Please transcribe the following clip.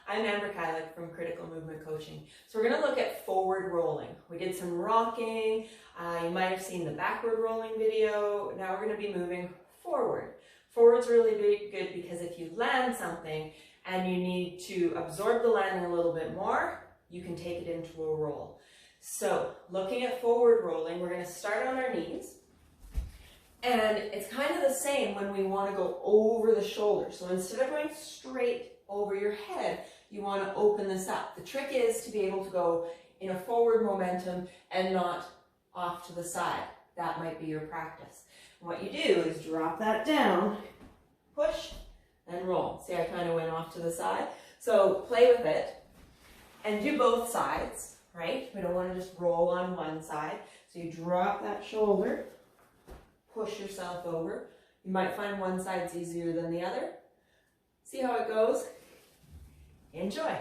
I'm Amber Kylick from Critical Movement Coaching. So we're going to look at forward rolling. We did some rocking. You might have seen the backward rolling video. Now we're going to be moving forward. Forward's really good because if you land something and you need to absorb the landing a little bit more, you can take it into a roll. So looking at forward rolling, we're going to start on our knees. And it's kind of the same when we want to go over the shoulder. So instead of going straight over your head, you want to open this up. The trick is to be able to go in a forward momentum and not off to the side. That might be your practice. And what you do is drop that down, push, and roll. See, I kind of went off to the side. So play with it and do both sides, right? We don't want to just roll on one side. So you drop that shoulder, push yourself over. You might find one side's easier than the other. See how it goes? Enjoy.